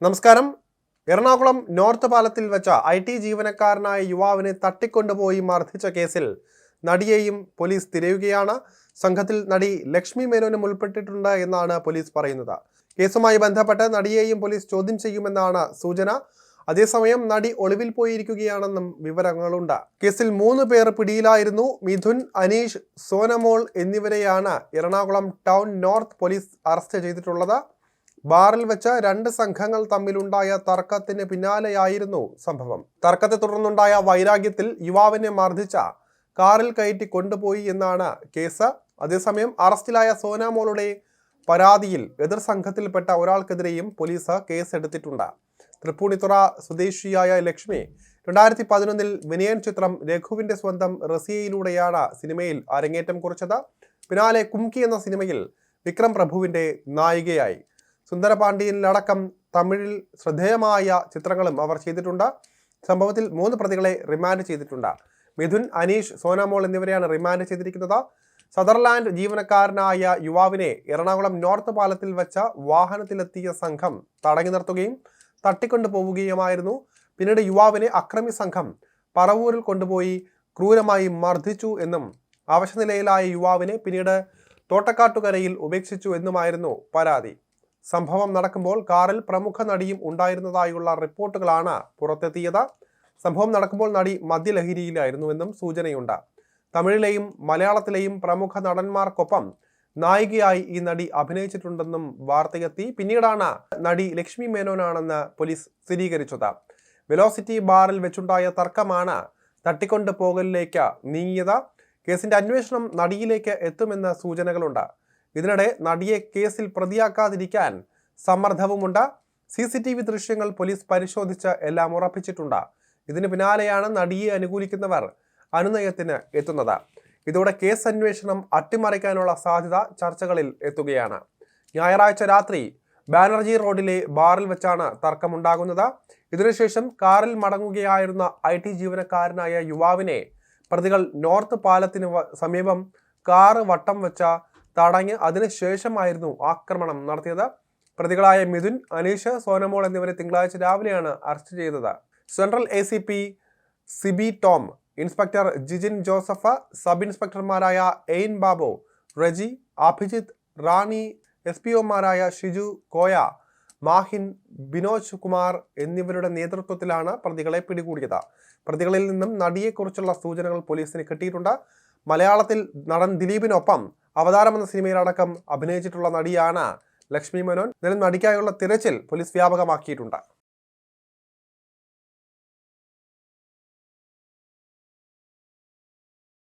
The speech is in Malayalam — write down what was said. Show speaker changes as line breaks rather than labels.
നമസ്കാരം. എറണാകുളം നോർത്ത് പാലത്തിൽ വെച്ച IT ജീവനക്കാരനായ യുവാവിനെ തട്ടിക്കൊണ്ടുപോയി മർദ്ദിച്ച കേസിൽ നടിയെയും പോലീസ് തിരയുകയാണ്. സംഘത്തിൽ നടി ലക്ഷ്മി മേനോനും ഉൾപ്പെട്ടിട്ടുണ്ട് എന്നാണ് പോലീസ് പറയുന്നത്. കേസുമായി ബന്ധപ്പെട്ട് നടിയെയും പോലീസ് ചോദ്യം ചെയ്യുമെന്നാണ് സൂചന. അതേസമയം നടി ഒളിവിൽ പോയിരിക്കുകയാണെന്നും വിവരങ്ങളുണ്ട്. കേസിൽ 3 പേർ പിടിയിലായിരുന്നു. മിഥുൻ, അനീഷ്, സോനമോൾ എന്നിവരെയാണ് Ernakulam town north police arrest ചെയ്തിട്ടുള്ളത്. ബാറിൽ വെച്ച് 2 സംഘങ്ങൾ തമ്മിലുണ്ടായ തർക്കത്തിന് പിന്നാലെയായിരുന്നു സംഭവം. തർക്കത്തെ തുടർന്നുണ്ടായ വൈരാഗ്യത്തിൽ യുവാവിനെ മർദ്ദിച്ച കാറിൽ കയറ്റി കൊണ്ടുപോയി എന്നാണ് കേസ്. അതേസമയം അറസ്റ്റിലായ സോനാമോളുടെ പരാതിയിൽ എതിർ സംഘത്തിൽപ്പെട്ട ഒരാൾക്കെതിരെയും പോലീസ് കേസെടുത്തിട്ടുണ്ട്. തൃപ്പൂണിത്തുറ സ്വദേശിയായ ലക്ഷ്മി 2011 വിനയൻ ചിത്രം രഘുവിന്റെ സ്വന്തം റസിയയിലൂടെയാണ് സിനിമയിൽ അരങ്ങേറ്റം കുറിച്ചത്. പിന്നാലെ കുംകി എന്ന സിനിമയിൽ വിക്രം പ്രഭുവിന്റെ നായികയായി. സുന്ദരപാണ്ഡ്യനിലടക്കം തമിഴിൽ ശ്രദ്ധേയമായ ചിത്രങ്ങളും അവർ ചെയ്തിട്ടുണ്ട്. സംഭവത്തിൽ 3 പ്രതികളെ റിമാൻഡ് ചെയ്തിട്ടുണ്ട്. മിഥുൻ, അനീഷ്, സോനാമോൾ എന്നിവരെയാണ് റിമാൻഡ് ചെയ്തിരിക്കുന്നത്. സദർലാൻഡ് ജീവനക്കാരനായ യുവാവിനെ എറണാകുളം നോർത്ത് പാലത്തിൽ വെച്ച വാഹനത്തിലെത്തിയ സംഘം തടഞ്ഞു നിർത്തുകയും തട്ടിക്കൊണ്ടു പോവുകയുമായിരുന്നു. പിന്നീട് യുവാവിനെ അക്രമി സംഘം പറവൂരിൽ കൊണ്ടുപോയി ക്രൂരമായി മർദ്ദിച്ചു എന്നും അവശനിലയിലായ യുവാവിനെ പിന്നീട് തോട്ടക്കാട്ടുകരയിൽ ഉപേക്ഷിച്ചു എന്നുമായിരുന്നു പരാതി. സംഭവം നടക്കുമ്പോൾ കാറിൽ പ്രമുഖ നടിയും ഉണ്ടായിരുന്നതായുള്ള റിപ്പോർട്ടുകളാണ് പുറത്തെത്തിയത്. സംഭവം നടക്കുമ്പോൾ നടി മദ്യലഹരിയിലായിരുന്നുവെന്നും സൂചനയുണ്ട്. തമിഴിലെയും മലയാളത്തിലെയും പ്രമുഖ നടന്മാർക്കൊപ്പം നായികയായി ഈ നടി അഭിനയിച്ചിട്ടുണ്ടെന്നും വാർത്തയെത്തി. പിന്നീടാണ് നടി ലക്ഷ്മി മേനോനാണെന്ന് പോലീസ് സ്ഥിരീകരിച്ചത്. വെലോസിറ്റി ബാറിൽ വെച്ചുണ്ടായ തർക്കമാണ് തട്ടിക്കൊണ്ടു പോകലിലേക്ക് നീങ്ങിയത്. കേസിന്റെ അന്വേഷണം നടിയിലേക്ക് എത്തുമെന്ന് സൂചനകളുണ്ട്. ഇതിനിടെ നടിയെ കേസിൽ പ്രതിയാക്കാതിരിക്കാൻ സമ്മർദ്ദവുമുണ്ട്. CCTV ദൃശ്യങ്ങൾ പോലീസ് പരിശോധിച്ച് എല്ലാം ഉറപ്പിച്ചിട്ടുണ്ട്. ഇതിന് പിന്നാലെയാണ് നടിയെ അനുകൂലിക്കുന്നവർ അനുനയത്തിന് എത്തുന്നത്. ഇതോടെ കേസ് അന്വേഷണം അട്ടിമറിക്കാനുള്ള സാധ്യത ചർച്ചകളിൽ എത്തുകയാണ്. ഞായറാഴ്ച രാത്രി ബാനർജി റോഡിലെ ബാറിൽ വെച്ചാണ് തർക്കമുണ്ടാകുന്നത്. ഇതിനുശേഷം കാറിൽ മടങ്ങുകയായിരുന്ന IT ജീവനക്കാരനായ യുവാവിനെ പ്രതികൾ നോർത്ത് പാലത്തിന് സമീപം കാറ് വട്ടം വെച്ച തടഞ്ഞ് അതിനുശേഷമായിരുന്നു ആക്രമണം നടത്തിയത്. പ്രതികളായ മിഥുൻ, അനീഷ്, സോനമോൾ എന്നിവരെ തിങ്കളാഴ്ച രാവിലെയാണ് അറസ്റ്റ് ചെയ്തത്. Central ACP Sibi Tom, inspector Jijin Joseph, sub ഇൻസ്പെക്ടർമാരായ എയിൻ ബാബു, റജി, അഭിജിത്ത്, റാണി, SPOമാരായ ഷിജു, കോയ, മാഹിൻ, ബിനോജ് കുമാർ എന്നിവരുടെ നേതൃത്വത്തിലാണ് പ്രതികളെ പിടികൂടിയത്. പ്രതികളിൽ നിന്നും നടിയെക്കുറിച്ചുള്ള സൂചനകൾ പോലീസിന് കിട്ടിയിട്ടുണ്ട്. മലയാളത്തിൽ നടൻ ദിലീപിനൊപ്പം അവതാരം എന്ന സിനിമയിലടക്കം അഭിനയിച്ചിട്ടുള്ള നടിയാണ് ലക്ഷ്മി മേനോൻ. നടിക്കായുള്ള തിരച്ചിൽ പോലീസ് വ്യാപകമാക്കിയിട്ടുണ്ട്.